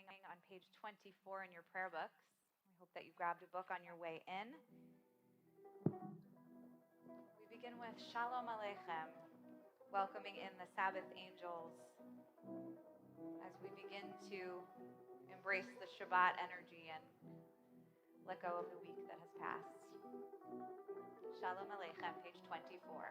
morning on page 24 in your prayer books. We hope that you grabbed a book on your way in. We begin with Shalom Aleichem, welcoming in the Sabbath angels as we begin to embrace the Shabbat energy and let go of the week that has passed. Shalom Aleichem, page 24.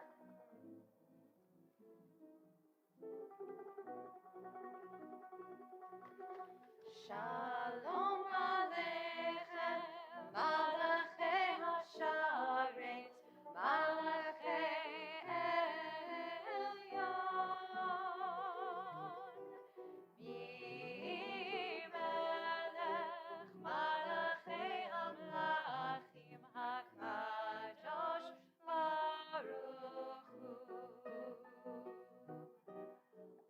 Shalom Aleichem, Malachei HaSharet, Malachei Elyon. Melech Malachei Amlachim HaKadosh Baruch Hu.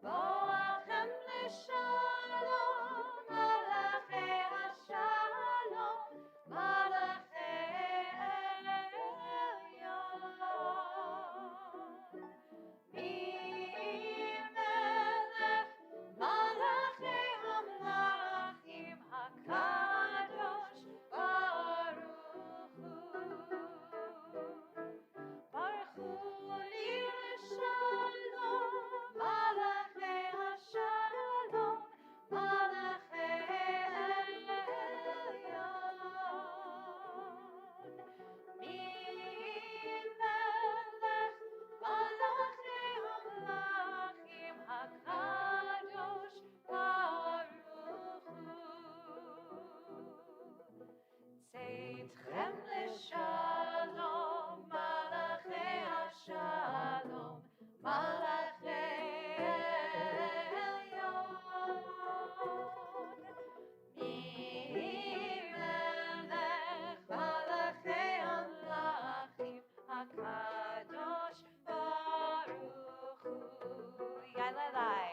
Boachem l'shalom, Malachei HaShalom, Malachei Elyon. Melech Malachei Amlachim HaKadosh Baruch Hu. Baruch Hu li l'shalom, Malachei HaShalom, Malachei Elyon. Melech Malachei Amlachim HaKadosh Baruch Hu. Tzeitkhem l'shalom, Malachei HaShalom, Malachei Elyon. Melech Malachei Amlachim HaKadosh Baruch Hu. Yalalai.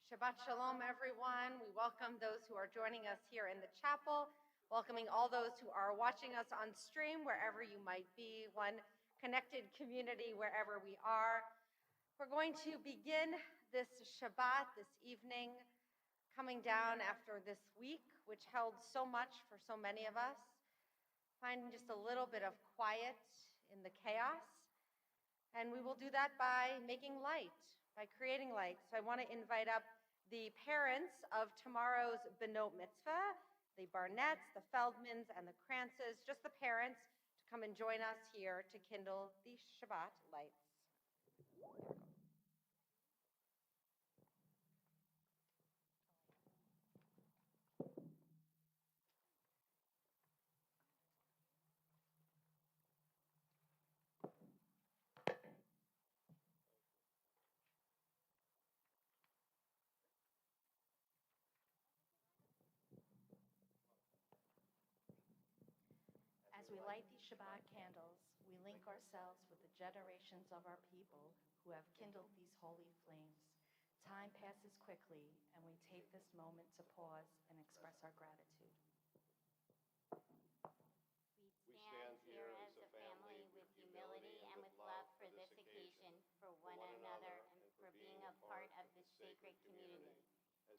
Shabbat Shalom, everyone. We welcome those who are joining us here in the chapel, welcoming all those who are watching us on stream, wherever you might be, one connected community wherever we are. We're going to begin this Shabbat this evening, coming down after this week, which held so much for so many of us, finding just a little bit of quiet in the chaos. And we will do that by making light, by creating light. So I want to invite up the parents of tomorrow's Benot Mitzvah, the Barnetts, the Feldmans, and the Krantzes, just the parents, to come and join us here to kindle the Shabbat lights. As we light these Shabbat candles, we link ourselves with the generations of our people who have kindled these holy flames. Time passes quickly, and we take this moment to pause and express our gratitude. We stand here as a family with humility and with love for this occasion, for one another, and for being a part of this sacred community.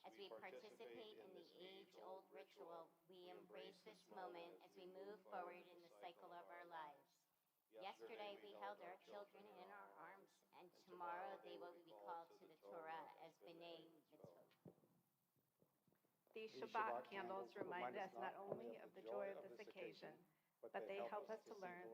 As we participate in the age-old ritual, we embrace this moment as we move forward in the cycle of our lives. Yesterday, we held our children in our arms, and tomorrow they will be called to the Torah as Bnai Mitzvah. These Shabbat candles remind us not only of the joy of this occasion, but they help us to learn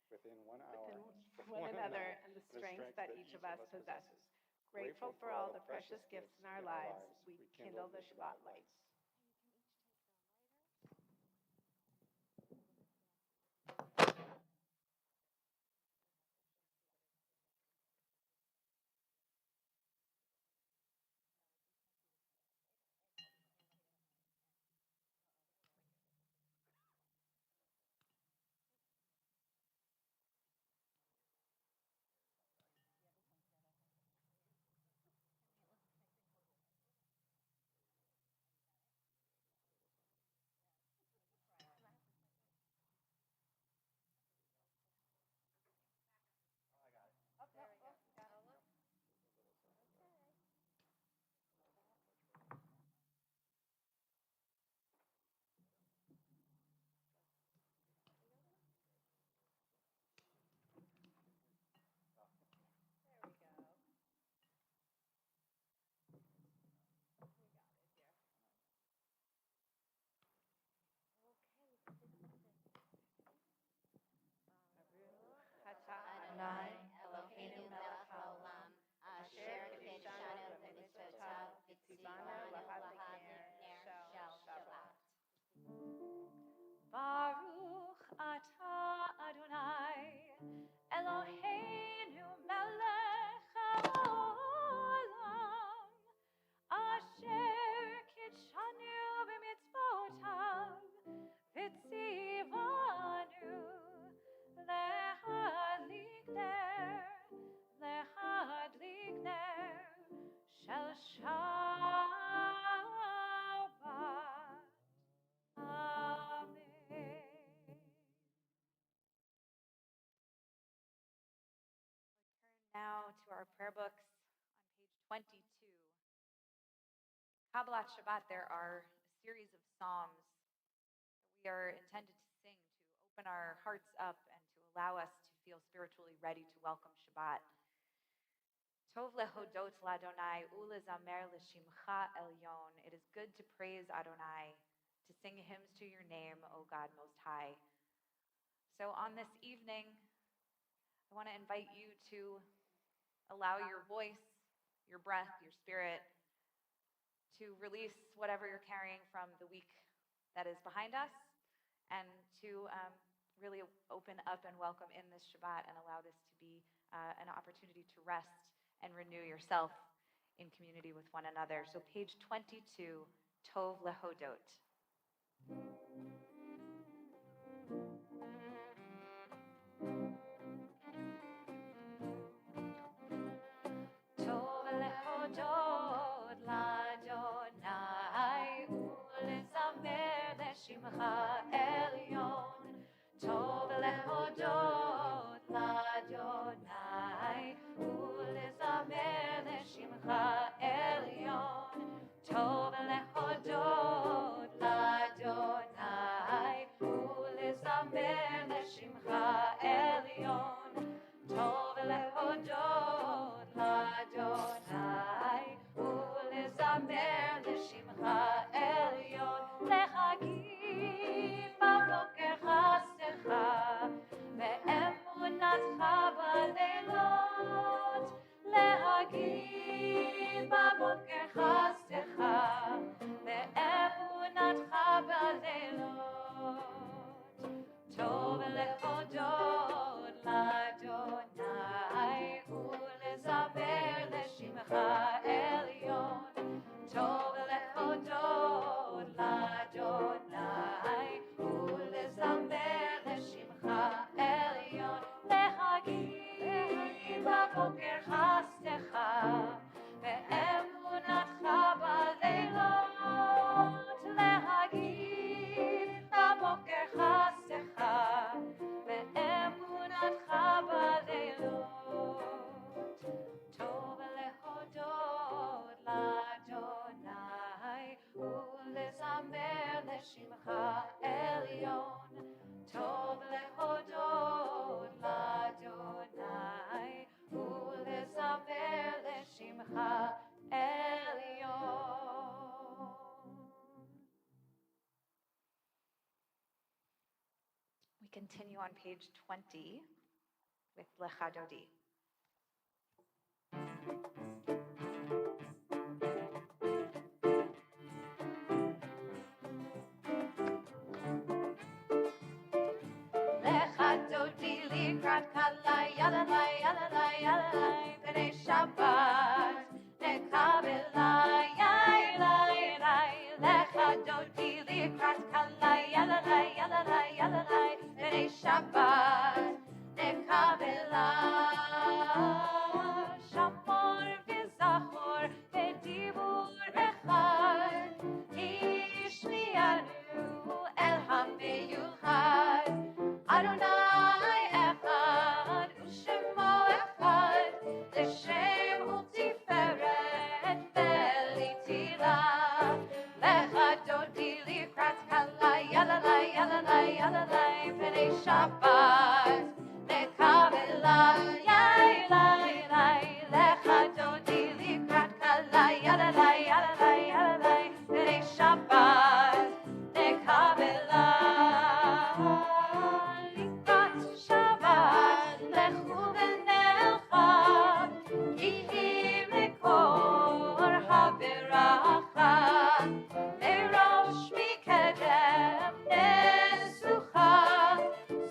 within 1 hour from one another and the strengths that each of us possesses. Grateful for all the precious gifts in our lives, we kindle the Shabbat lights. to our prayer books on page 22. Kabbalat Shabbat, there are a series of psalms that we are intended to sing to open our hearts up and to allow us to feel spiritually ready to welcome Shabbat. Tov lehodot l'Adonai ulezamer l'shimcha elyon. It is good to praise Adonai, to sing hymns to your name, O God Most High. So on this evening, I want to invite you to allow your voice, your breath, your spirit to release whatever you're carrying from the week that is behind us, and to really open up and welcome in this Shabbat and allow this to be an opportunity to rest and renew yourself in community with one another. So page 22, Tov lehodot. Tov lehodot l'Adonai ulezamer l'shimcha elyon. Tov lehodot l'Adonai ulezamer l'shimcha elyon. Tov lehodot l'Adonai ulezamer l'shimcha elyon. Tov lehodot l'Adonai ulezamer l'shimcha elyon. להגיד בבוקר חסדך ואמונתך בלילות. להגיד בבוקר חסדך ואמונתך בלילות. טוב להודות לאדוני ולזמר לשמך עליון. טוב להודות לאדוני ולזמר לשמך עליון. להגיד בבוקר חסדך ואמונתך בלילות. להגיד בבוקר חסדך ואמונתך בלילות. טוב להודות לאדוני ולזמר לשמך עליון. טוב להודות לאדוני ולזמר לשמך עליון. We continue on page 20 with Lecha Dodi. Lecha Dodi likrat kalai yalalai yalalai yalalai b'nei Shabbat nekabelai yalalai yalalai. Lecha Dodi likrat kalai yalalai yalalai yalalai b'nei Shabbat nekabelai. Shamor v'zachor v'dibur echad ishmianu el hameyuchad. Adonai echad u'shemo echad l'shem u'tiferet ve'litila. Lecha Dodi likrat kalai yalalai yalalai yalalai b'nei Shabbat nekabelai yalalai yalalai. Lecha Dodi likrat kalai yalalai yalalai yalalai b'nei Shabbat nekabelai. Likrat Shabbat lechu v'nelcha yihim lekor haberacha. Erosh mikedem nesucha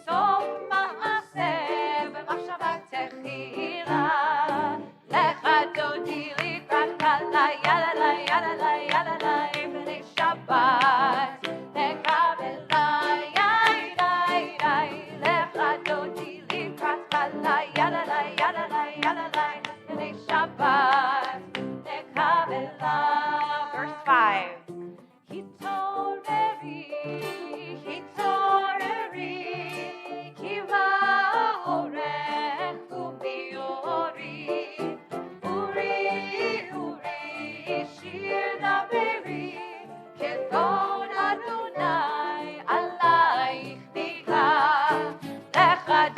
som ma'aseh v'machshavatecha.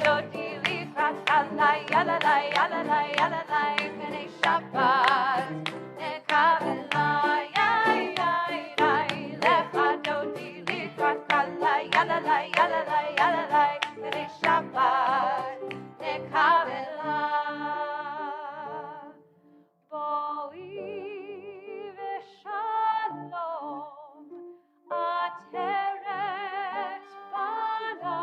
dodi likrat kalai yalalai yalalai yalalai b'nei Shabbat nekavelai yai yai yai lecha dodi likrat kalai yalalai yalalai yalalai b'nei Shabbat nekavelai boi v'shalom ateret bara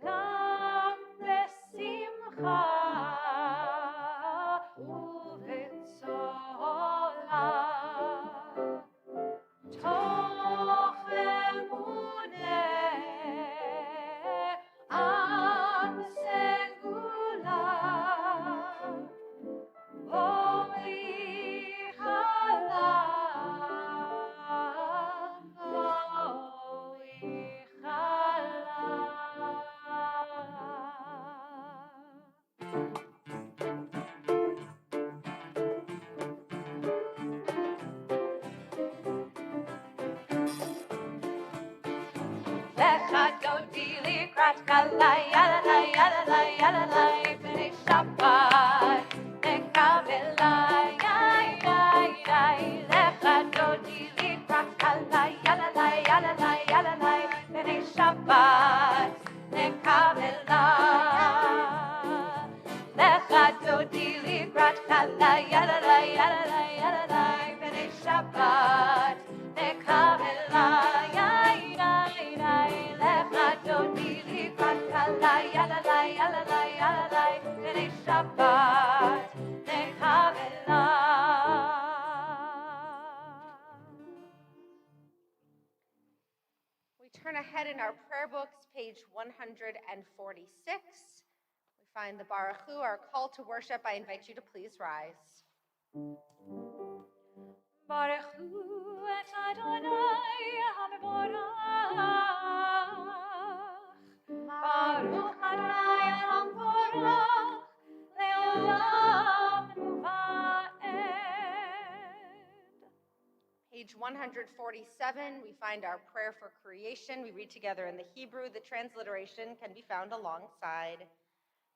gam besimcha uvetzola toch emuneh am segula boi chala boi chala. Lecha dodi likrat kalai yalalai yalalai yalalai b'nei Shabbat nekavelai yai yai yai lecha dodi likrat kalai yalalai yalalai yalalai b'nei Shabbat nekavelai lecha dodi likrat kalai yalalai yalalai yalalai b'nei Shabbat nekavelai yai yai yai lecha dodi likrat kalai yalalai yalalai yalalai b'nei Shabbat nekavelai. We turn ahead in our prayer books, page 146. We find the Baruch Hu, our call to worship. I invite you to please rise. Baruch Hu et Adonai HaMevorach. Baruch Adonai HaMevorach le'olam va'ed. Page 147, we find our prayer for creation. We read together in the Hebrew. The transliteration can be found alongside.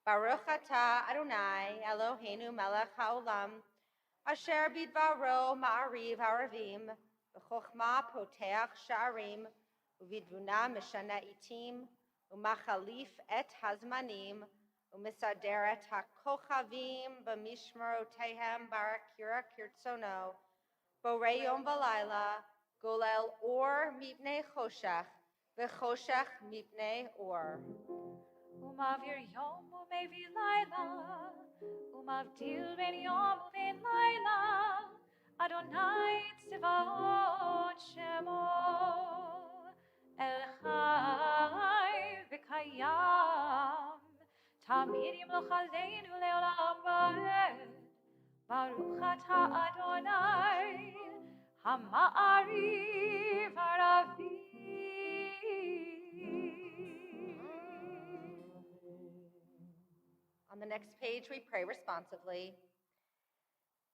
Baruch atah Adonai Eloheinu melech haolam, asher bidvaro ma'ariv haravim, v'chochma poteach sha'arim, uvidvuna mishana itim, umachalif et hazmanim, umisader et hakochavim b'mishmerotehem barakira kirtzono, borei yom v'layla, golel or mipnei choshech, v'choshech mipnei or. Umavir yom umevi laila, umavdil ben yom uben laila, Adonai tziva'ot shemo, El Chai v'kayam, tamid yimloch aleinu le'olam va'ed, Baruch atah Adonai, hama'ariv haravim. On the next page, we pray responsively.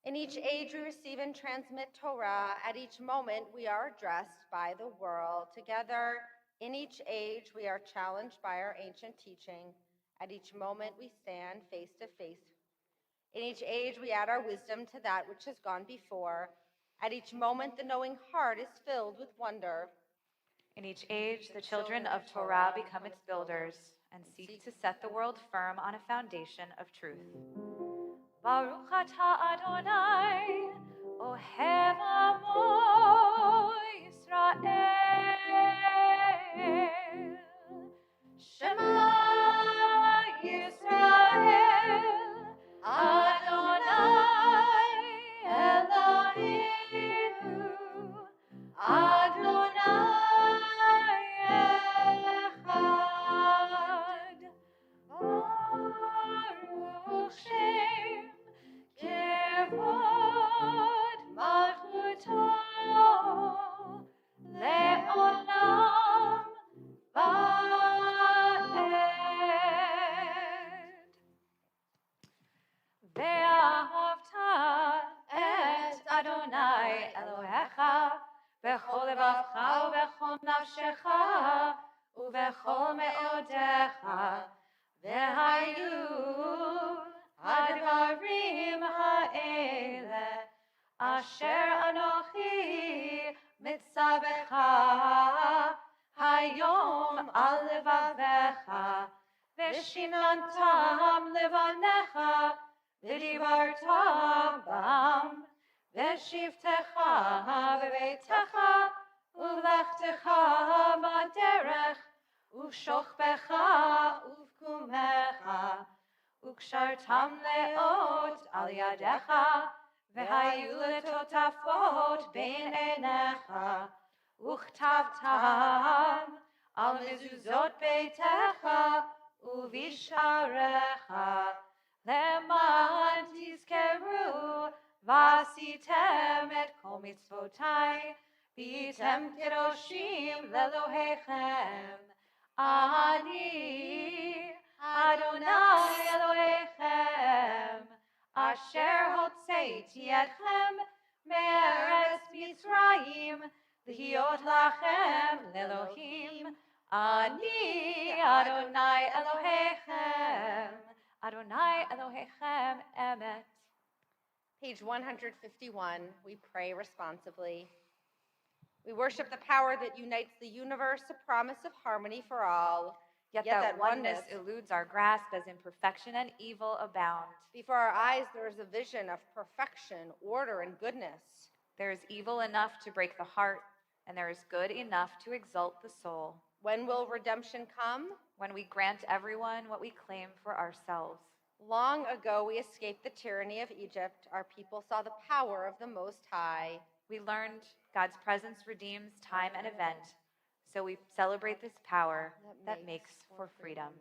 In each age, we receive and transmit Torah. At each moment, we are addressed by the world. Together, in each age, we are challenged by our ancient teaching. At each moment, we stand face to face. In each age, we add our wisdom to that which has gone before. At each moment, the knowing heart is filled with wonder. In each age, the children of Torah become its builders and seek to set the world firm on a foundation of truth. Baruch atah Adonai, ohev amo Yisrael. Shema Yisrael, Adonai Eloheinu, Adonai echad. Baruch Shem kevod malchuto le'olam va'ed. Ve'ahavta et Adonai Elohecha b'chol levavcha u'b'chol nafshecha u'b'chol me'odecha asher anochi mitzavecha hayom al levavecha v'shinantam levanecha v'divarta bam v'shivtecha v'beitecha uvlechtecha b'derech uv'shochbecha uv'kumecha וקשרתם לאות על ידיך, והיו לטוטפות בין עיניך, וכתבתם על מזוזות ביתך ובשעריך, למען תזכרו ועשיתם את כל מצוותיי, והייתם קדושים לאלוהיכם. אני Adonai Elohechem, asher hotzeiti etchem me'eretz Mitzrayim, l'hiot lachem l'Elohim. Ani Adonai Elohechem, Adonai Elohechem emet. Page 151, we pray responsibly. We worship the power that unites the universe, a promise of harmony for all. Yet that oneness eludes our grasp as imperfection and evil abound. Before our eyes there is a vision of perfection, order, and goodness. There is evil enough to break the heart, and there is good enough to exalt the soul. When will redemption come? When we grant everyone what we claim for ourselves. Long ago we escaped the tyranny of Egypt. Our people saw the power of the Most High. We learned God's presence redeems time and event. So we celebrate this power that makes for freedom.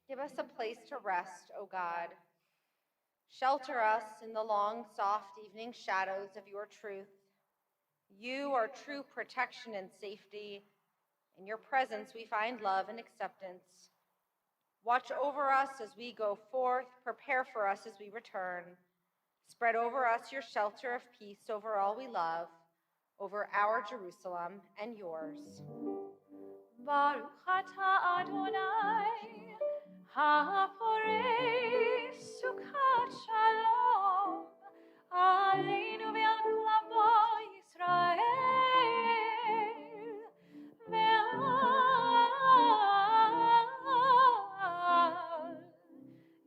Give us a place to rest, O God. Shelter us in the long, soft evening shadows of your truth. You are true protection and safety. In your presence we find love and acceptance. Watch over us as we go forth. Prepare for us as we return. Spread over us your shelter of peace over all we love, over our Jerusalem and yours. Baruch atah Adonai, ha'porei sukkot shalom, aleinu ve'al kol amo Yisrael, ve'al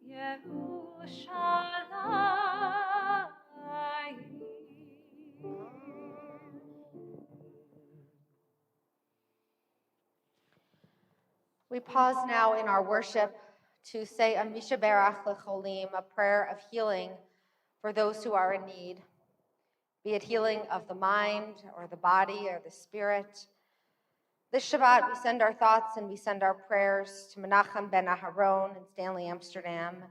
Yerushalayim. We pause now in our worship to say a Mishaberach Lecholim, a prayer of healing for those who are in need, be it healing of the mind or the body or the spirit. This Shabbat, we send our thoughts and we send our prayers to Menachem ben Aharon in Stanley, Amsterdam,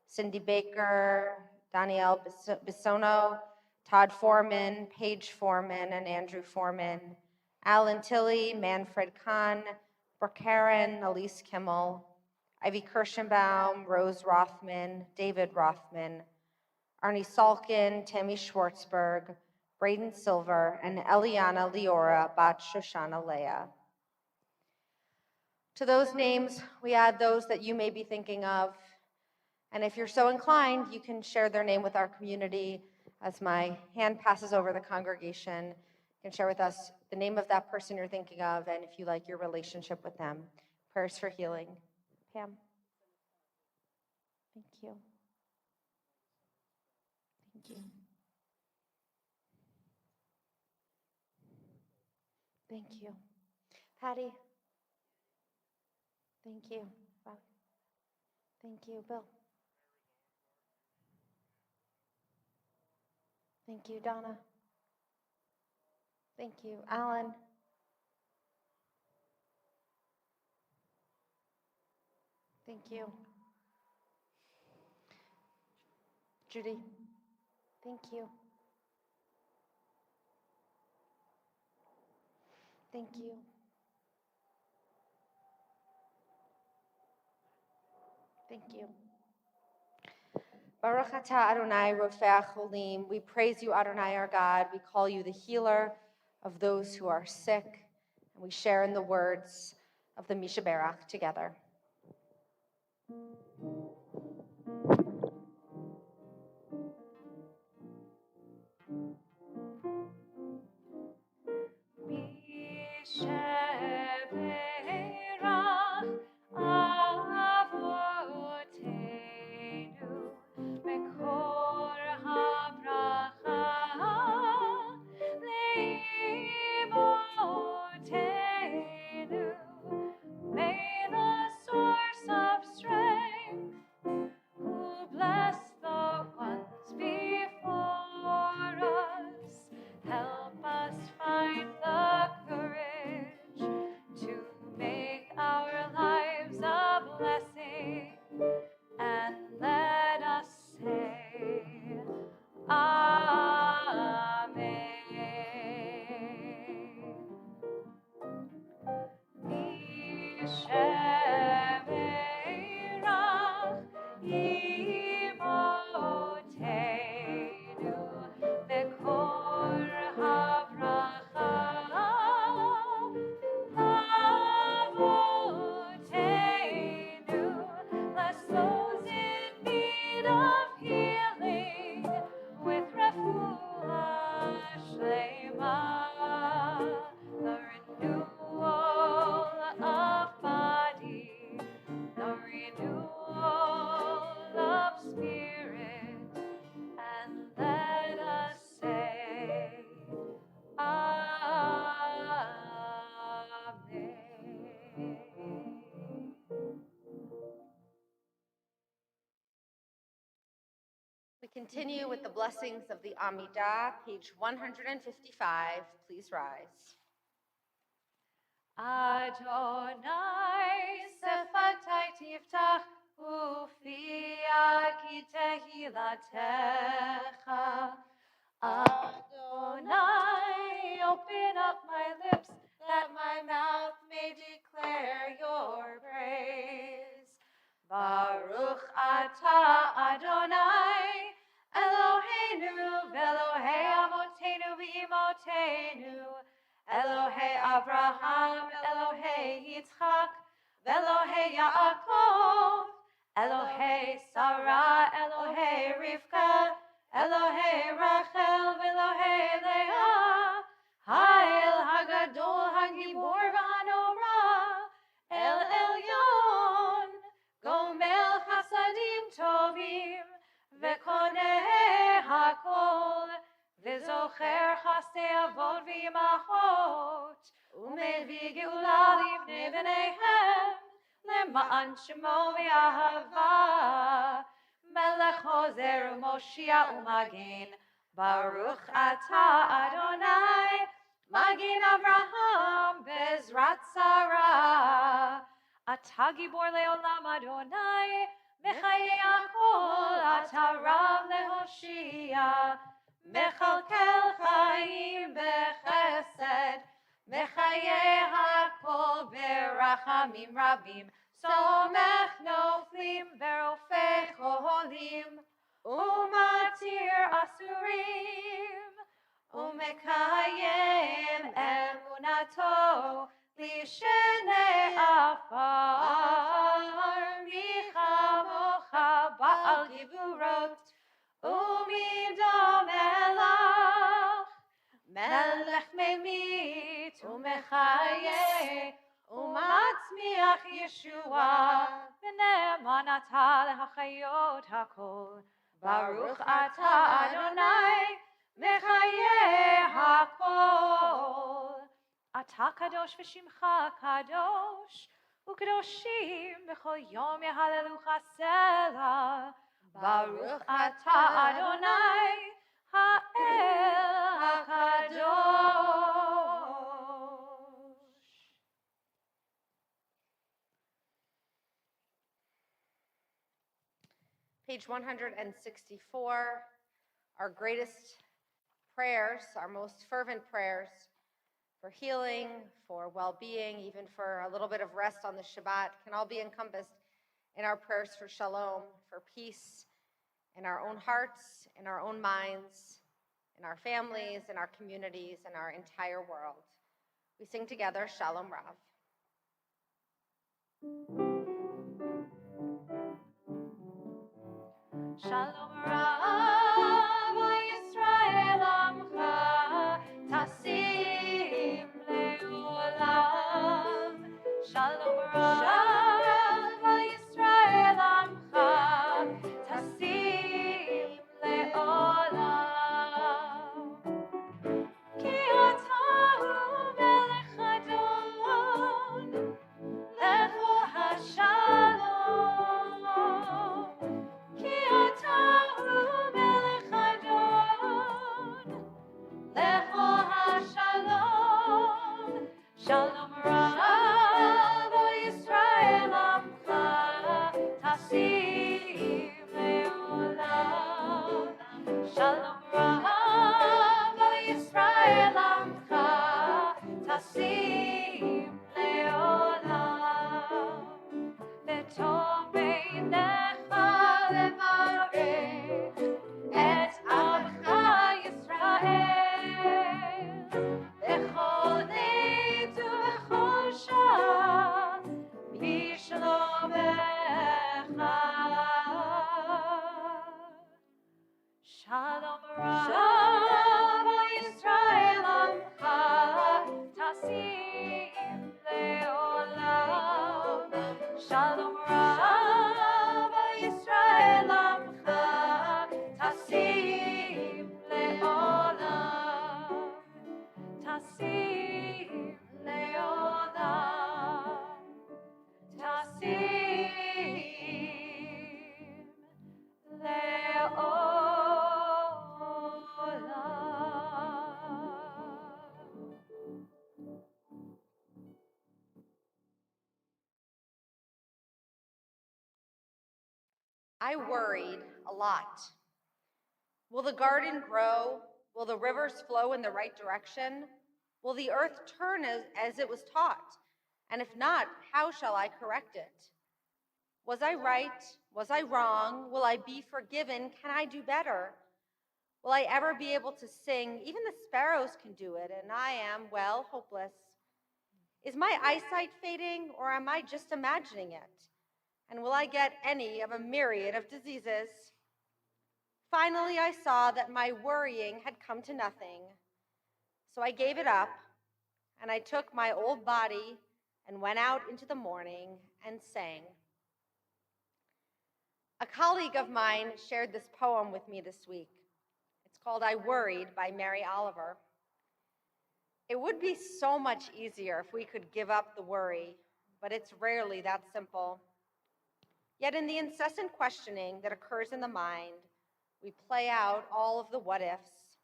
Cindy Baker, Danielle Bissono, Todd Foreman, Paige Foreman, and Andrew Foreman, Alan Tilley, Manfred Kahn, Brooke Karen, Elise Kimmel, Ivy Kirschenbaum, Rose Rothman, David Rothman, Arnie Salkin, Tammy Schwartzberg, Braden Silver, and Eliana Leora Bat Shoshana Leah. To those names, we add those that you may be thinking of. And if you're so inclined, you can share their name with our community as my hand passes over the congregation. You can share with us the name of that person you're thinking of, and if you like, your relationship with them. Prayers for healing. Pam. Thank you. Thank you. Thank you. Patty. Thank you. Wow. Thank you, Bill. Thank you, Donna. Thank you, Alan. Thank you. Judy. Thank you. Thank you. Thank you. Baruch atah Adonai Rofei Cholim. We praise you, Adonai, our God. We call you the healer of those who are sick. And we share in the words of the Misha Berach together. We continue with the blessings of the Amidah, page 155. Please rise. Adonai sefatai tiftach ufia ki tehilatecha. Adonai, open up my lips that my mouth may declare your praise. Baruch atah Adonai, Eloheinu v'Elohei avotenu v'imotenu, Elohei Abraham, Elohei Yitzchak, v'Elohei Yaakov, Elohei Sarah, Elohei Rivka, Elohei Rachel, v'Elohei Leah, Ha'el Hagadol Hagibor v'Hanorah, El Elyon, Gomel Chasadim Tovim, v'Koneh Hakol, v'Zocher Chasdei Avot v'Imachot, u'mevii geula livnei b'neihem, למען שמו ואהבה, מלך חוזר ומושיע ומגן, ברוך אתה אדוני, מגן אברהם בעזרת שרה. אתה גיבור לעולם אדוני, בחיי הכל אתה רב להושיע, מכלכל חיים בחסד, בחיי הכל ברחמים רבים, סומך נופלים ורופא חולים, ומתיר אסורים, ומקיים אמונתו לשני עפר, מי כמוך בעל גבורות ומדום מלך, מלך ממית ומחיה ומצמיח ישועה, ונאמן אתה להחיות הכל, ברוך אתה אדוני מחיה הכל. אתה קדוש ושמך קדוש, וקדושים בכל יום יהללוך סלע, ברוך אתה אדוני האל הקדוש. Page 164, our greatest prayers, our most fervent prayers for healing, for well-being, even for a little bit of rest on the Shabbat, can all be encompassed in our prayers for shalom, for peace in our own hearts, in our own minds, in our families, in our communities, in our entire world. We sing together, Shalom Rav. Shalom Rav Yisrael Amcha Tasim Leolam. Shalom Rav Yisrael Amcha Tasim Leolam. Ki ata hu melech adon lecho hashalom. Ki ata hu melech adon lecho hashalom. Shalom Rav Yisrael Amcha Tasim Leolam. Shalom Rav Yisrael Amcha Tasim Leolam. V'tov beinecha levarech et amcha Yisrael, b'chol עת ובכל שעה בשלומך. Shalom Rav Yisrael Amcha Tasim Leolam. Shalom Rav Yisrael Amcha Tasim Leolam. Tasim Leolam. Tasim Leolam. I worried a lot. Will the garden grow? Will the rivers flow in the right direction? Will the earth turn as it was taught? And if not, how shall I correct it? Was I right? Was I wrong? Will I be forgiven? Can I do better? Will I ever be able to sing? Even the sparrows can do it, and I am, well, hopeless. Is my eyesight fading, or am I just imagining it? And will I get any of a myriad of diseases? Finally, I saw that my worrying had come to nothing. So I gave it up, and I took my old body and went out into the morning and sang. A colleague of mine shared this poem with me this week. It's called I Worried by Mary Oliver. It would be so much easier if we could give up the worry, but it's rarely that simple. Yet in the incessant questioning that occurs in the mind, we play out all of the what ifs.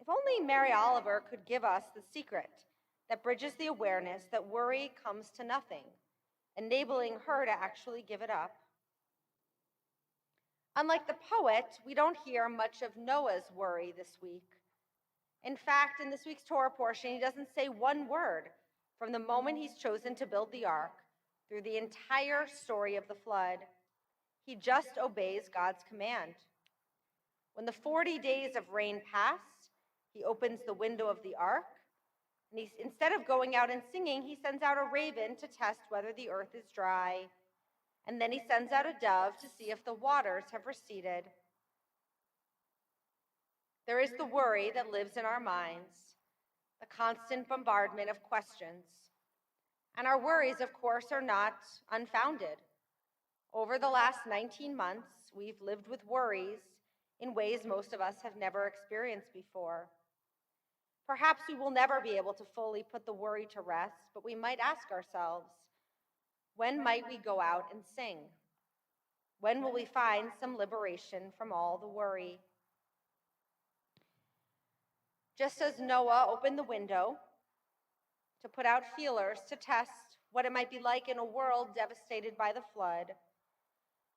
If only Mary Oliver could give us the secret that bridges the awareness that worry comes to nothing, enabling her to actually give it up. Unlike the poet, we don't hear much of Noah's worry this week. In fact, in this week's Torah portion, he doesn't say one word from the moment he's chosen to build the ark through the entire story of the flood. He just obeys God's command. When the 40 days of rain pass, he opens the window of the ark, and instead of going out and singing, he sends out a raven to test whether the earth is dry. And then he sends out a dove to see if the waters have receded. There is the worry that lives in our minds, the constant bombardment of questions. And our worries, of course, are not unfounded. Over the last 19 months, we've lived with worries in ways most of us have never experienced before. Perhaps we will never be able to fully put the worry to rest, but we might ask ourselves, when might we go out and sing? When will we find some liberation from all the worry? Just as Noah opened the window to put out feelers to test what it might be like in a world devastated by the flood,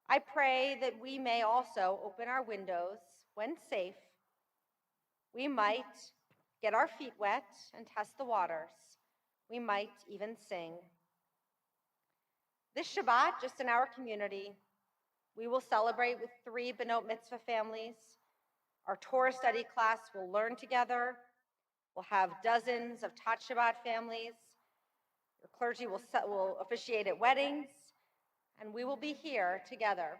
I pray that we may also open our windows when safe. We might get our feet wet and test the waters. We might even sing. This Shabbat, just in our community, we will celebrate with 3 Benot Mitzvah families. Our Torah study class will learn together. We'll have dozens of Tat Shabbat families. Your clergy will officiate at weddings. And we will be here together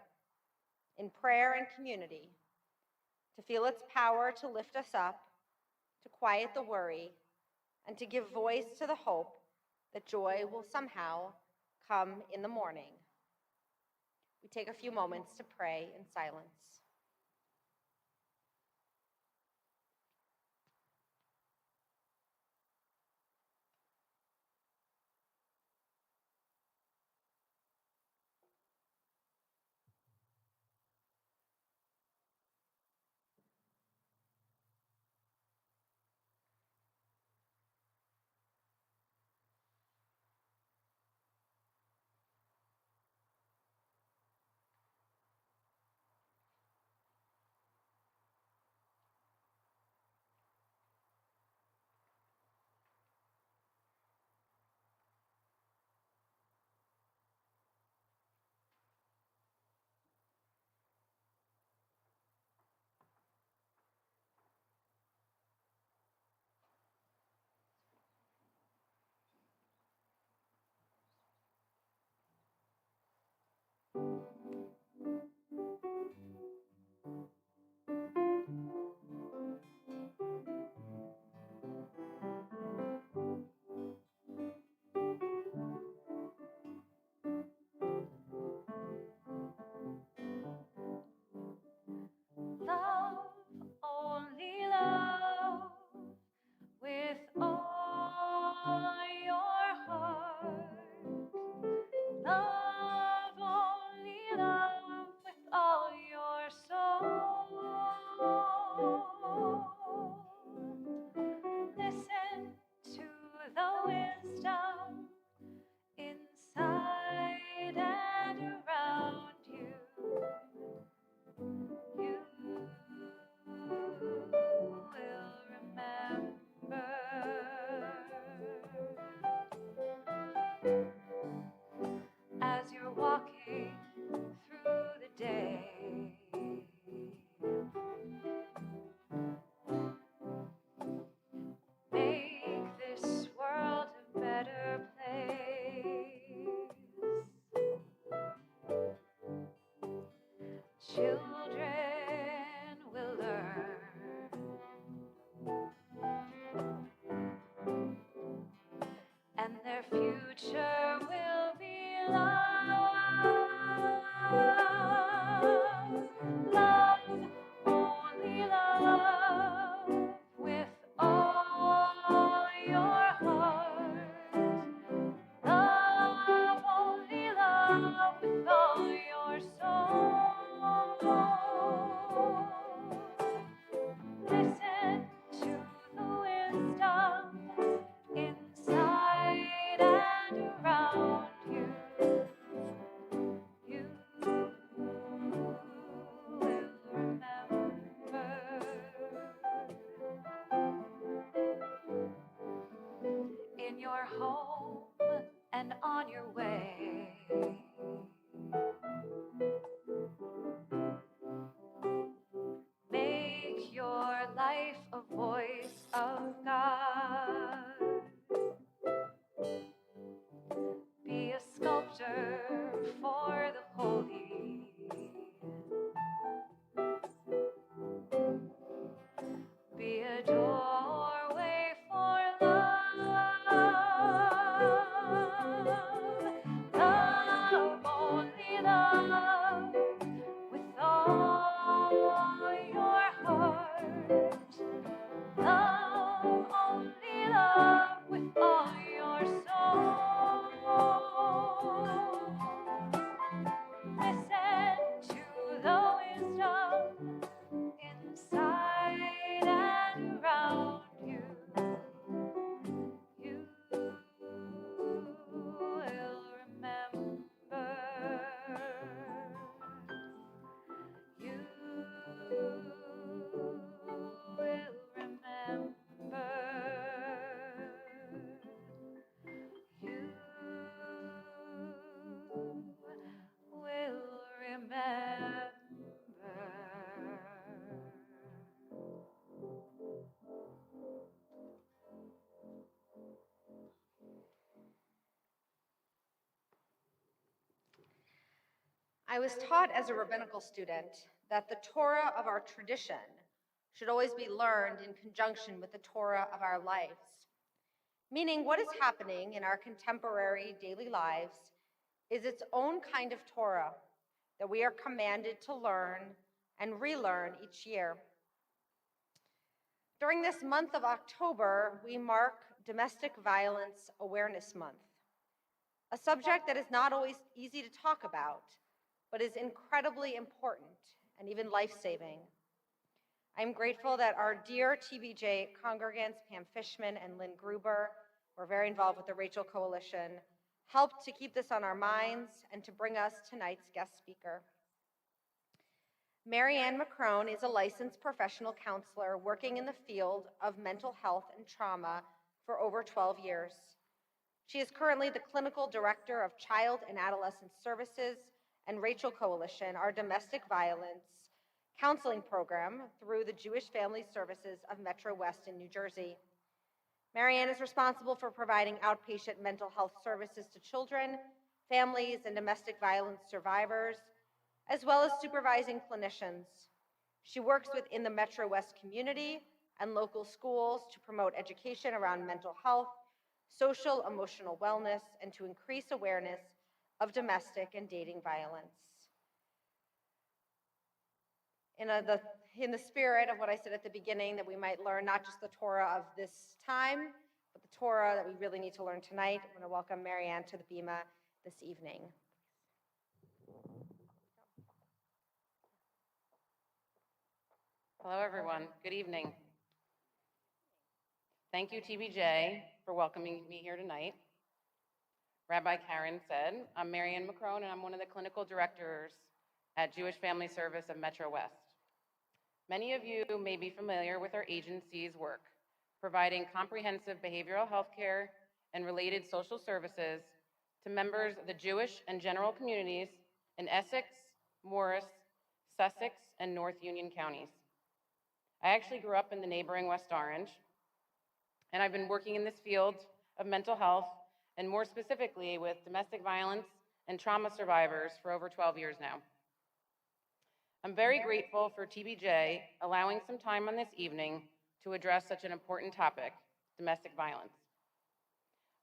in prayer and community to feel its power to lift us up, to quiet the worry, and to give voice to the hope that joy will somehow come in the morning. We take a few moments to pray in silence. Love, only love, with all your heart. Love, only love, with all your soul. Listen to the wisdom inside and around you. You will remember as you're walking through the day. Make this world a better place. Children will learn, and their future will be love. Love, only love, with all your heart. Love, only love, with all your soul. Listen to the wisdom inside and around you. home and on your way. Make your life a voice of God. Be a sculptor for the holy. Be a doorway for love. Love, only love, with all your heart. Love, only love, with all your soul. Listen to the wisdom inside and around you. You will remember. You will remember. You will remember. I was taught as a rabbinical student that the Torah of our tradition should always be learned in conjunction with the Torah of our lives. Meaning, what is happening in our contemporary daily lives is its own kind of Torah that we are commanded to learn and relearn each year. During this month of October, we mark Domestic Violence Awareness Month, a subject that is not always easy to talk about, but is incredibly important and even life-saving. I'm grateful that our dear TBJ congregants, Pam Fishman and Lynn Gruber, who are very involved with the Rachel Coalition, helped to keep this on our minds and to bring us tonight's guest speaker. Marianne McCrone is a licensed professional counselor working in the field of mental health and trauma for over 12 years. She is currently the clinical director of Child and Adolescent Services and Rachel Coalition, our domestic violence counseling program through the Jewish Family Services of Metro West in New Jersey. Marianne is responsible for providing outpatient mental health services to children, families, and domestic violence survivors, as well as supervising clinicians. She works within the Metro West community and local schools to promote education around mental health, social emotional wellness, and to increase awareness of domestic and dating violence. In the spirit of what I said at the beginning, that we might learn not just the Torah of this time, but the Torah that we really need to learn tonight, I'm going to welcome Marianne to the Bima this evening. Hello, everyone. Good evening. Thank you, TBJ, for welcoming me here tonight. Rabbi Karen said, I'm Marianne McCrone, and I'm one of the clinical directors at Jewish Family Service of Metro West. Many of you may be familiar with our agency's work, providing comprehensive behavioral health care and related social services to members of the Jewish and general communities in Essex, Morris, Sussex, and North Union counties. I actually grew up in the neighboring West Orange, and I've been working in this field of mental health, and more specifically with domestic violence and trauma survivors for over 12 years now. I'm very grateful for TBJ allowing some time on this evening to address such an important topic, domestic violence.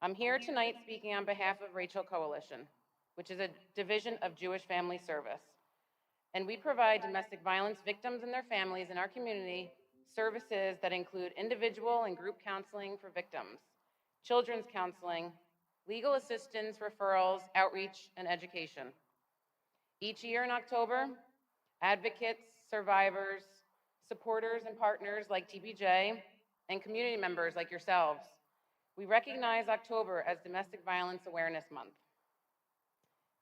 I'm here tonight speaking on behalf of Rachel Coalition, which is a division of Jewish Family Service. And we provide domestic violence victims and their families in our community services that include individual and group counseling for victims, children's counseling, legal assistance, referrals, outreach, and education. Each year in October, advocates, survivors, supporters, and partners like TBJ, and community members like yourselves, we recognize October as Domestic Violence Awareness Month.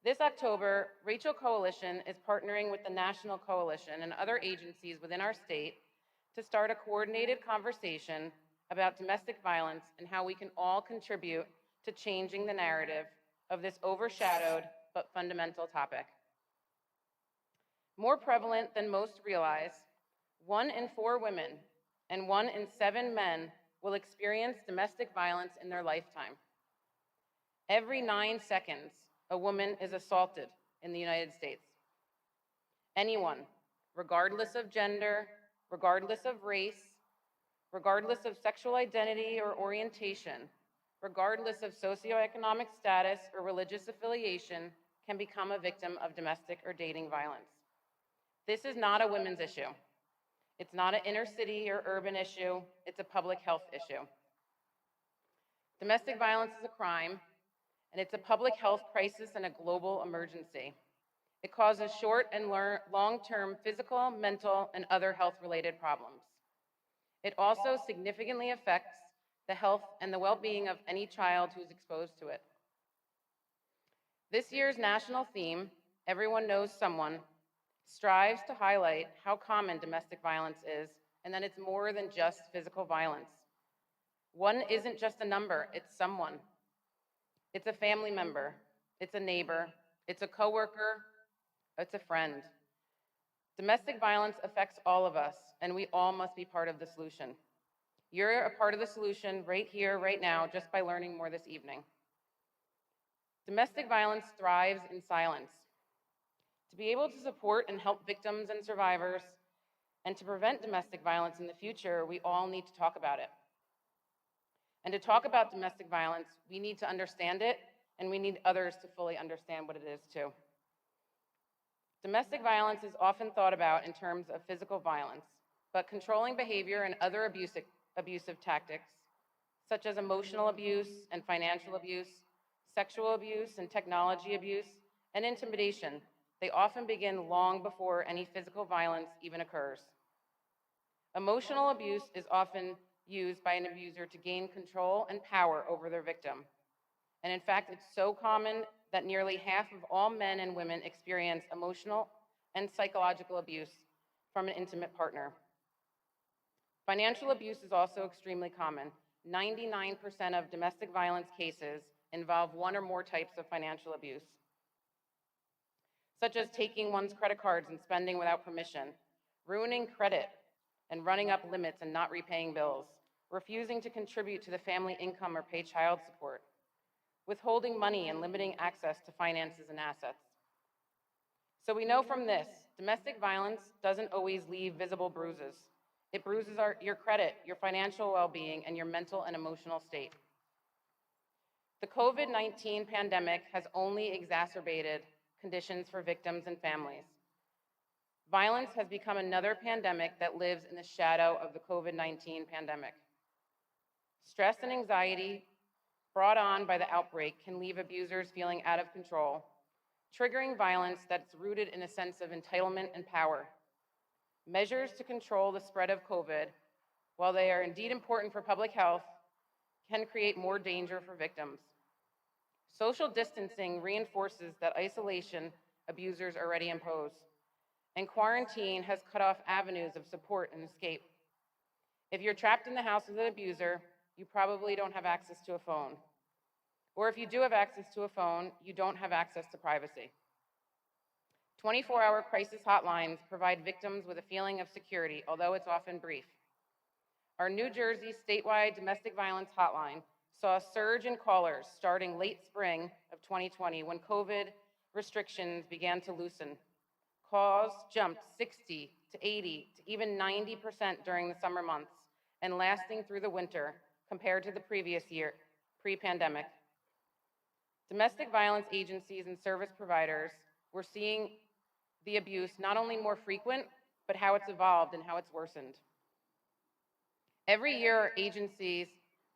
This October, Rachel Coalition is partnering with the National Coalition and other agencies within our state to start a coordinated conversation about domestic violence and how we can all contribute to changing the narrative of this overshadowed but fundamental topic. More prevalent than most realize, 1 in 4 women and 1 in 7 men will experience domestic violence in their lifetime. Every 9 seconds, a woman is assaulted in the United States. Anyone, regardless of gender, regardless of race, regardless of sexual identity or orientation, regardless of socioeconomic status or religious affiliation, can become a victim of domestic or dating violence. This is not a women's issue. It's not an inner city or urban issue. It's a public health issue. Domestic violence is a crime, and it's a public health crisis and a global emergency. It causes short and long-term physical, mental, and other health-related problems. It also significantly affects the health and the well-being of any child who's exposed to it. This year's national theme, Everyone Knows Someone, strives to highlight how common domestic violence is and that it's more than just physical violence. One isn't just a number, it's someone. It's a family member, it's a neighbor, it's a coworker, it's a friend. Domestic violence affects all of us, and we all must be part of the solution. You're a part of the solution right here, right now, just by learning more this evening. Domestic violence thrives in silence. To be able to support and help victims and survivors, and to prevent domestic violence in the future, we all need to talk about it. And to talk about domestic violence, we need to understand it, and we need others to fully understand what it is too. Domestic violence is often thought about in terms of physical violence, but controlling behavior and other abusive tactics, such as emotional abuse and financial abuse, sexual abuse and technology abuse, and intimidation, they often begin long before any physical violence even occurs. Emotional abuse is often used by an abuser to gain control and power over their victim. And in fact, it's so common that nearly half of all men and women experience emotional and psychological abuse from an intimate partner. Financial abuse is also extremely common. 99% of domestic violence cases involve one or more types of financial abuse, such as taking one's credit cards and spending without permission, ruining credit and running up limits and not repaying bills, refusing to contribute to the family income or pay child support, withholding money and limiting access to finances and assets. So we know from this, domestic violence doesn't always leave visible bruises. It bruises your credit, your financial well-being, and your mental and emotional state. The COVID-19 pandemic has only exacerbated conditions for victims and families. Violence has become another pandemic that lives in the shadow of the COVID-19 pandemic. Stress and anxiety brought on by the outbreak can leave abusers feeling out of control, triggering violence that's rooted in a sense of entitlement and power. Measures to control the spread of COVID, while they are indeed important for public health, can create more danger for victims. Social distancing reinforces that isolation abusers already impose, and quarantine has cut off avenues of support and escape. If you're trapped in the house with an abuser, you probably don't have access to a phone. Or if you do have access to a phone, you don't have access to privacy. 24-hour crisis hotlines provide victims with a feeling of security, although it's often brief. Our New Jersey statewide domestic violence hotline saw a surge in callers starting late spring of 2020 when COVID restrictions began to loosen. Calls jumped 60 to 80 to even 90% during the summer months and lasting through the winter compared to the previous year, pre-pandemic. Domestic violence agencies and service providers were seeing the abuse not only more frequent, but how it's evolved and how it's worsened. Every year,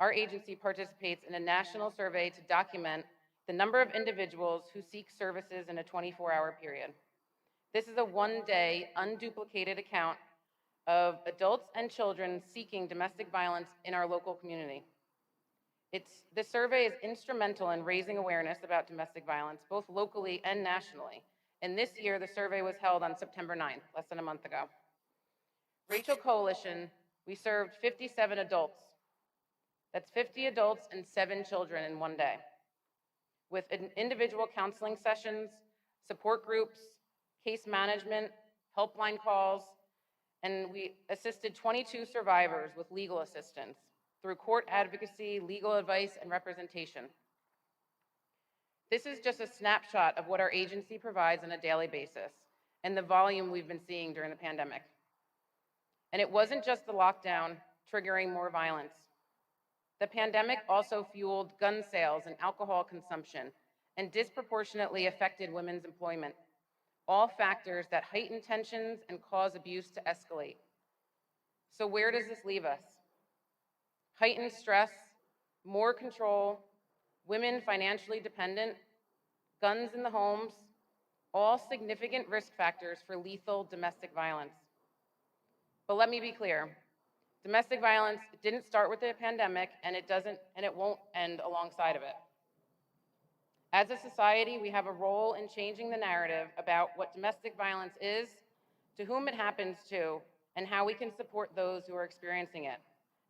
our agency participates in a national survey to document the number of individuals who seek services in a 24-hour period. This is a one-day, unduplicated account of adults and children seeking domestic violence in our local community. This survey is instrumental in raising awareness about domestic violence, both locally and nationally. And this year, the survey was held on September 9th, less than a month ago. Rachel Coalition, we served 57 adults. That's 50 adults and 7 children in one day, with individual counseling sessions, support groups, case management, helpline calls, and we assisted 22 survivors with legal assistance through court advocacy, legal advice, and representation. This is just a snapshot of what our agency provides on a daily basis and the volume we've been seeing during the pandemic. And it wasn't just the lockdown triggering more violence. The pandemic also fueled gun sales and alcohol consumption and disproportionately affected women's employment, all factors that heighten tensions and cause abuse to escalate. So where does this leave us? Heightened stress, more control, women financially dependent, guns in the homes, all significant risk factors for lethal domestic violence. But let me be clear, domestic violence didn't start with the pandemic, and it won't end alongside of it. As a society, we have a role in changing the narrative about what domestic violence is, to whom it happens to, and how we can support those who are experiencing it,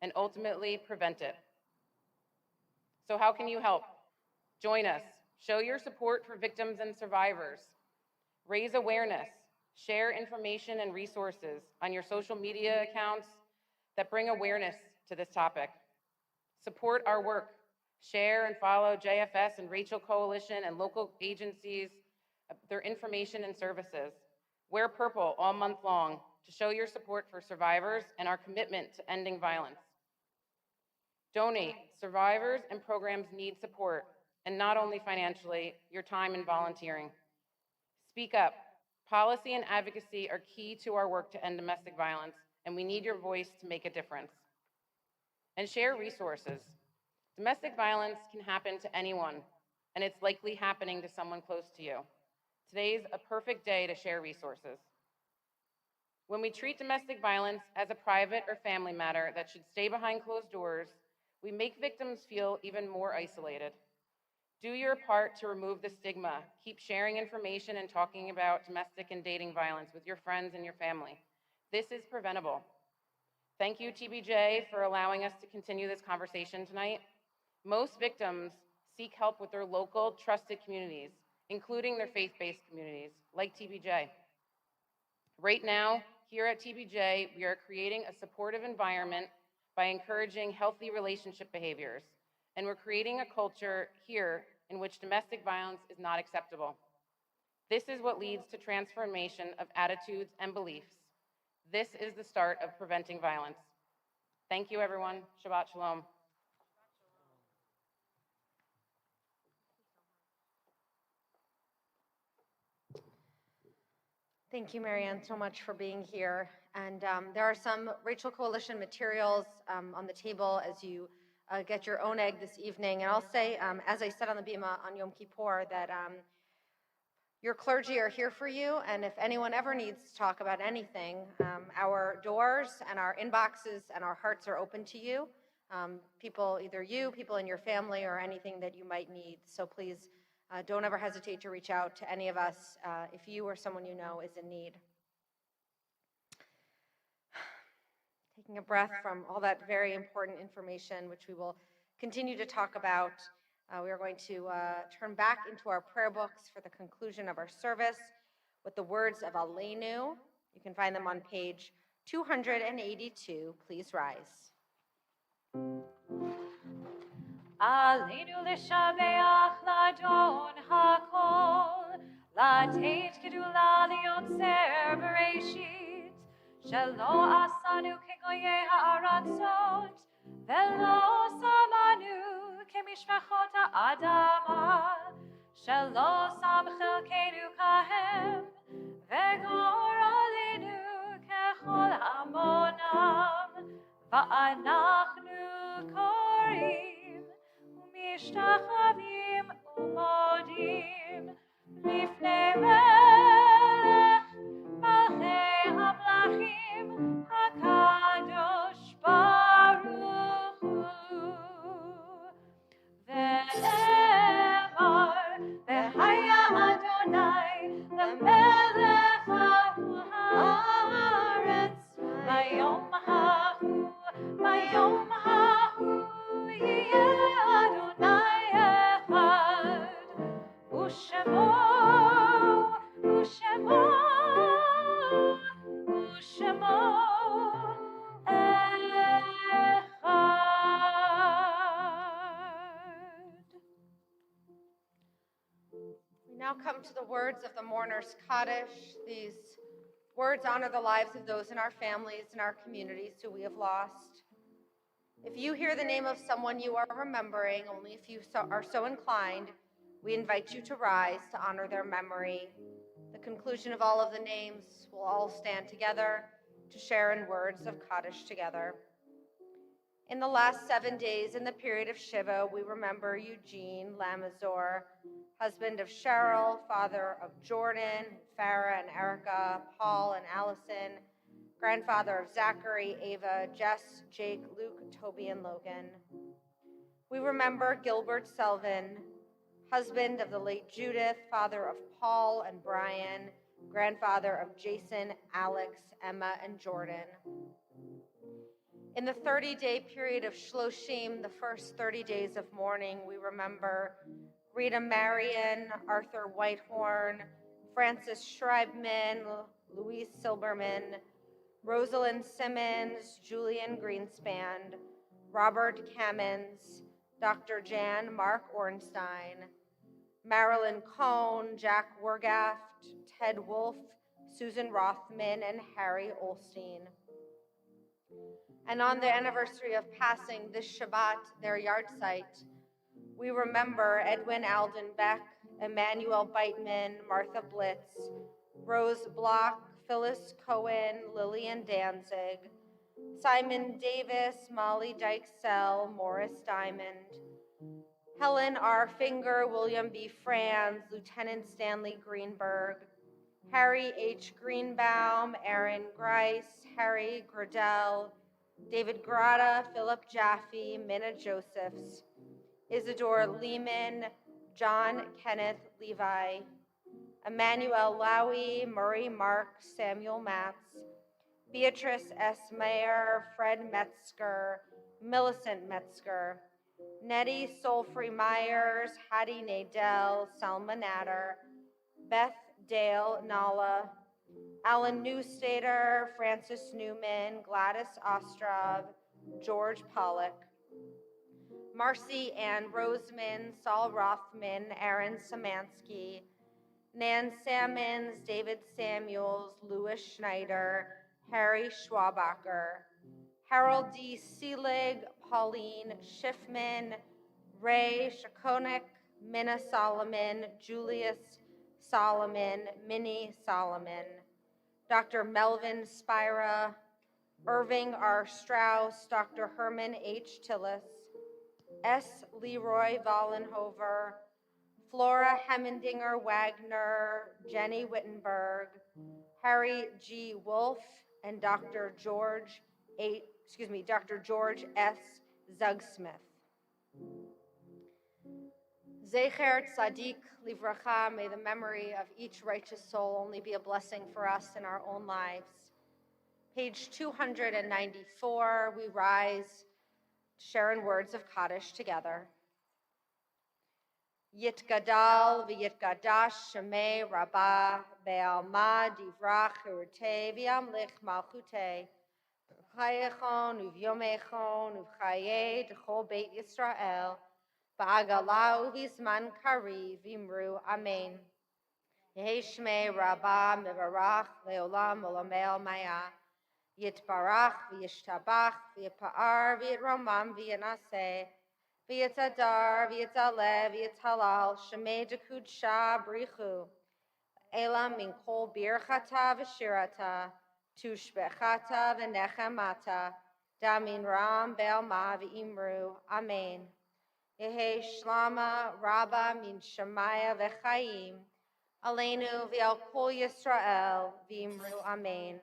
and ultimately prevent it. So how can you help? Join us. Show your support for victims and survivors. Raise awareness. Share information and resources on your social media accounts that bring awareness to this topic. Support our work. Share and follow JFS and Rachel Coalition and local agencies, their information and services. Wear purple all month long to show your support for survivors and our commitment to ending violence. Donate. Survivors and programs need support, and not only financially, your time and volunteering. Speak up. Policy and advocacy are key to our work to end domestic violence, and we need your voice to make a difference. And share resources. Domestic violence can happen to anyone, and it's likely happening to someone close to you. Today's a perfect day to share resources. When we treat domestic violence as a private or family matter that should stay behind closed doors, we make victims feel even more isolated. Do your part to remove the stigma. Keep sharing information and talking about domestic and dating violence with your friends and your family. This is preventable. Thank you, TBJ, for allowing us to continue this conversation tonight. Most victims seek help with their local, trusted communities, including their faith-based communities, like TBJ. Right now, here at TBJ, we are creating a supportive environment by encouraging healthy relationship behaviors, and we're creating a culture here in which domestic violence is not acceptable. This is what leads to transformation of attitudes and beliefs. This is the start of preventing violence. Thank you, everyone. Shabbat Shalom. Thank you, Marianne, so much for being here. And there are some Rachel Coalition materials on the table as you get your own egg this evening. And I'll say, as I said on the Bima on Yom Kippur, that your clergy are here for you. And if anyone ever needs to talk about anything, our doors and our inboxes and our hearts are open to you. People, either you, people in your family, or anything that you might need. So please, don't ever hesitate to reach out to any of us if you or someone you know is in need. Taking a breath from all that very important information, which we will continue to talk about, we are going to turn back into our prayer books for the conclusion of our service with the words of Aleinu. You can find them on page 282. Please rise. Aleinu l'shabeach l'adon hakol, l'teit gedula l'yotzer bereshit, shelo asanu kegoyei ha'aratzot, velo samanu kemishpachot ha'adama, shelo sam chelkeinu kahem, vegor aleinu kechol hamonam, va'anachnu korim, משתחווים ומודים לפני מלך מלכי המלכים הקדוש ברוך הוא ונאמר והיה אדוני למלך על הארץ ביום ההוא Now come to the words of the mourner's Kaddish. These words honor the lives of those in our families and our communities who we have lost. If you hear the name of someone you are remembering, only if you are so inclined, we invite you to rise to honor their memory. The conclusion of all of the names, will all stand together to share in words of Kaddish together. In the last 7 days in the period of Shiva, we remember Eugene Lamazor, husband of Cheryl, father of Jordan, Farah and Erica, Paul and Allison, grandfather of Zachary, Ava, Jess, Jake, Luke, Toby, and Logan. We remember Gilbert Selvin, husband of the late Judith, father of Paul and Brian, grandfather of Jason, Alex, Emma, and Jordan. In the 30-day period of Shloshim, the first 30 days of mourning, we remember Rita Marion, Arthur Whitehorn, Francis Schreibman, Louise Silberman, Rosalind Simmons, Julian Greenspan, Robert Cammons, Dr. Jan Mark Ornstein, Marilyn Cohn, Jack Wergaft, Ted Wolf, Susan Rothman, and Harry Olstein. And on the anniversary of passing this Shabbat, their yard site, we remember Edwin Alden Beck, Emmanuel Beitman, Martha Blitz, Rose Block, Phyllis Cohen, Lillian Danzig, Simon Davis, Molly Dykesell, Morris Diamond, Helen R. Finger, William B. Franz, Lieutenant Stanley Greenberg, Harry H. Greenbaum, Aaron Grice, Harry Gradell, David Grata, Philip Jaffe, Minna Josephs, Isidore Lehman, John Kenneth Levi, Emmanuel Lowy, Murray Mark, Samuel Matz, Beatrice S. Mayer, Fred Metzger, Millicent Metzger, Nettie Solfrey Myers, Hattie Nadell, Salma Natter, Beth Dale Nala, Alan Newstater, Francis Newman, Gladys Ostrov, George Pollock, Marcy Ann Roseman, Saul Rothman, Aaron Samansky, Nan Sammons, David Samuels, Louis Schneider, Harry Schwabacher, Harold D. Seelig, Pauline Schiffman, Ray Shakonik, Minna Solomon, Julius Solomon, Minnie Solomon, Dr. Melvin Spira, Irving R. Strauss, Dr. Herman H. Tillis, S. Leroy Vollenhover, Flora Hemmendinger Wagner, Jenny Wittenberg, Harry G. Wolf, and Dr. George S. Zugsmith. Zecher Tzadik Livracha, may the memory of each righteous soul only be a blessing for us in our own lives. Page 294, we rise to share in words of Kaddish together. Yitgadal v'yitgadash shemei rabbah be'alma divrach hirutei v'yamlich malchutei v'chayechon uvyomechon uv'chayei d'chol beit Yisrael ba'agalau v'zman kari v'imru amen. Yehi shmei rabbah mevarach le'olam olamei maya yitbarach v'yishtabach v'yipa'ar v'yitromam v'yanaseh V'yitzadar, v'yitzaleh, v'yitzhalal, shemei dekud brichu, elam min kol birchata v'shirata, tushbechata v'nechemata, damin ram be'alma v'imru, amen. Yehe shlama rabba min shemaya v'chaim, aleinu v'al kol Yisrael, v'imru, amen.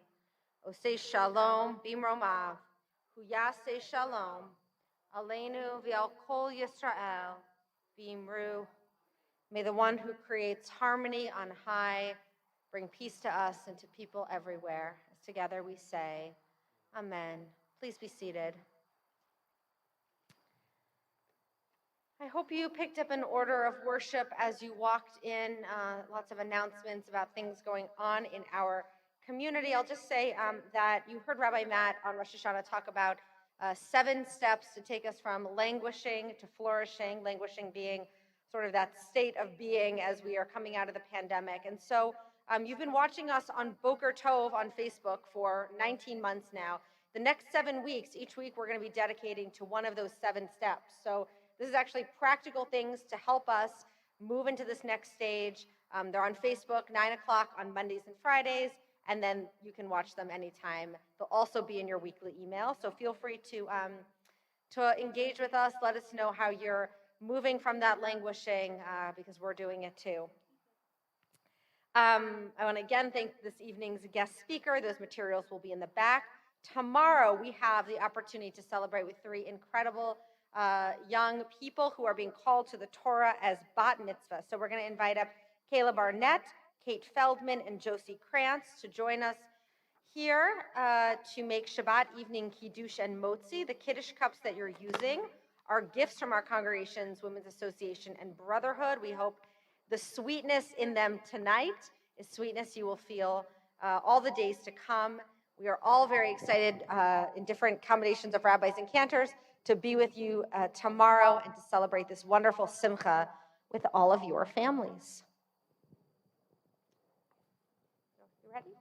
Osei shalom b'imromav, huyasei shalom, Aleinu v'al kol Yisrael v'imru. May the one who creates harmony on high bring peace to us and to people everywhere. As together we say, Amen. Please be seated. I hope you picked up an order of worship as you walked in. Lots of announcements about things going on in our community. I'll just say that you heard Rabbi Matt on Rosh Hashanah talk about 7 steps to take us from languishing to flourishing, languishing being sort of that state of being as we are coming out of the pandemic. And so you've been watching us on Boker Tov on Facebook for 19 months now. The next 7 weeks, each week we're going to be dedicating to one of those 7 steps. So this is actually practical things to help us move into this next stage. They're on Facebook, 9 o'clock on Mondays and Fridays, and then you can watch them anytime. They'll also be in your weekly email, so feel free to engage with us. Let us know how you're moving from that languishing, because we're doing it too. I want to again thank this evening's guest speaker. Those materials will be in the back. Tomorrow, we have the opportunity to celebrate with 3 incredible young people who are being called to the Torah as bat mitzvah. So we're going to invite up Kayla Barnett, Kate Feldman, and Josie Krantz to join us here to make Shabbat evening Kiddush and Motzi. The Kiddush cups that you're using are gifts from our congregation's Women's Association and Brotherhood. We hope the sweetness in them tonight is sweetness you will feel all the days to come. We are all very excited in different combinations of rabbis and cantors to be with you tomorrow and to celebrate this wonderful simcha with all of your families. You ready?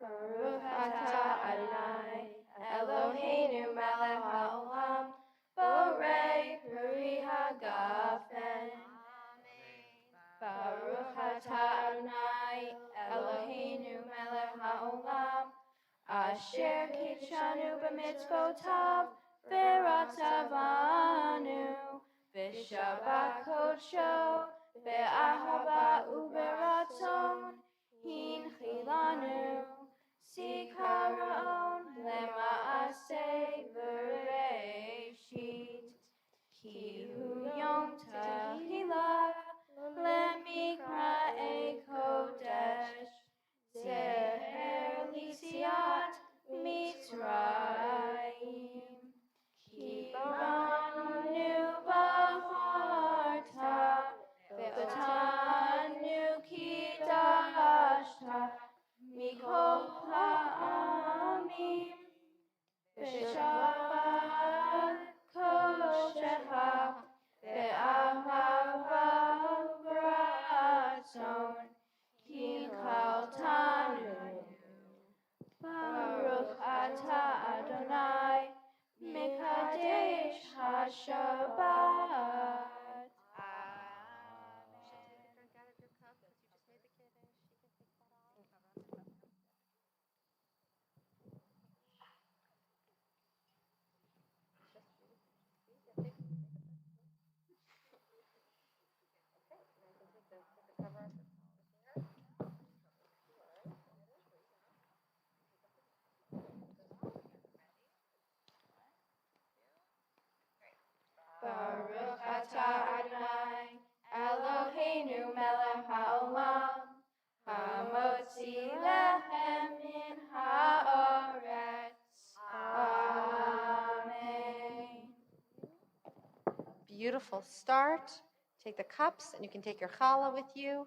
Baruch atah Adonai, Eloheinu melech haolam, borei peri hagafen. Baruch atah Adonai, Eloheinu melech haolam, asher kitshanu b'mitzvotav, v'ratzavanu, b'shabbat kodsho, be'ahava u'beratzon, hinchilanu, zikaron lema'aseh v'reishit, ki hu yom tehillah, lemikra'ei kodesh, zeher lisiat Mitzrayim, ki banu b'charta, v'tanu kidashta, mikol ha'amim, v'shabbat kodeshecha, ve'ahava v'ratzon, kinchaltanu. Baruch atah Adonai, mekadesh haShabbat. Baruch atah Adonai, Eloheinu melech haolam, hamotzi lechem min haaretz. Amen. Beautiful start. Take the cups, and you can take your challah with you.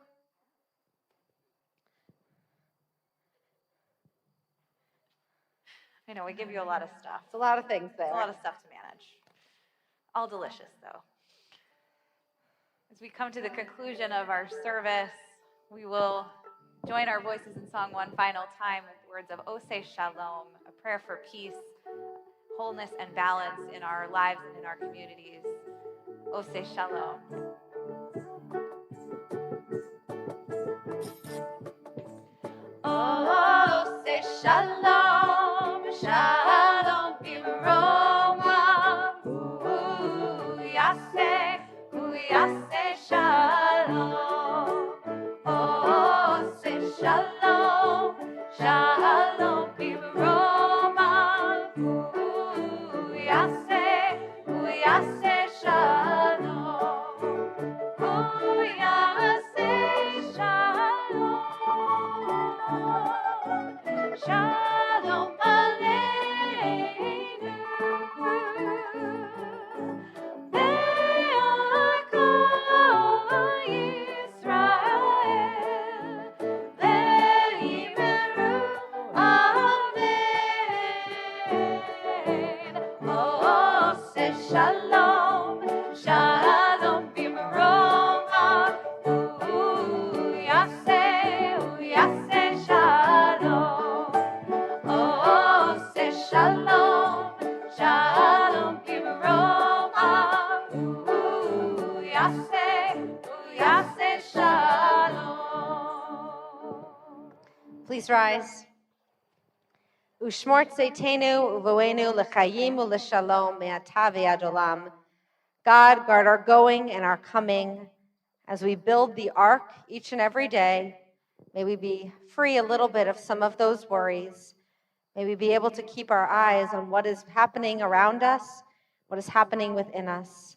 I know, we give you a lot of stuff. It's a lot of things there. It's a lot of stuff to manage. All delicious, though. As we come to the conclusion of our service, we will join our voices in song one final time with words of Oseh Shalom, a prayer for peace, wholeness, and balance in our lives and in our communities. Oseh Shalom. Oseh Shalom, Shalom B'Roma, Hu Yaseh Shalom. Oseh Shalom, Shalom B'Roma, Hu Yaseh Shalom. Hu Yaseh Shalom. Shalom Aleinu, Ve'akol Yisrael, Ve'imeru shalom, shalom bimromav. Yaseh shalom. Oh, say shalom, shalom bimromav. Yaseh shalom. Please rise. Ushmort Zeitenu uvoenu l'chayim u'l'shalom me'ata ve'ad olam. God, guard our going and our coming as we build the ark each and every day. May we be free a little bit of some of those worries. May we be able to keep our eyes on what is happening around us, what is happening within us.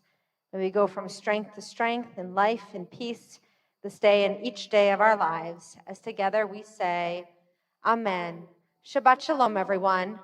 May we go from strength to strength in life and peace this day and each day of our lives. As together we say, Amen. Shabbat Shalom, everyone.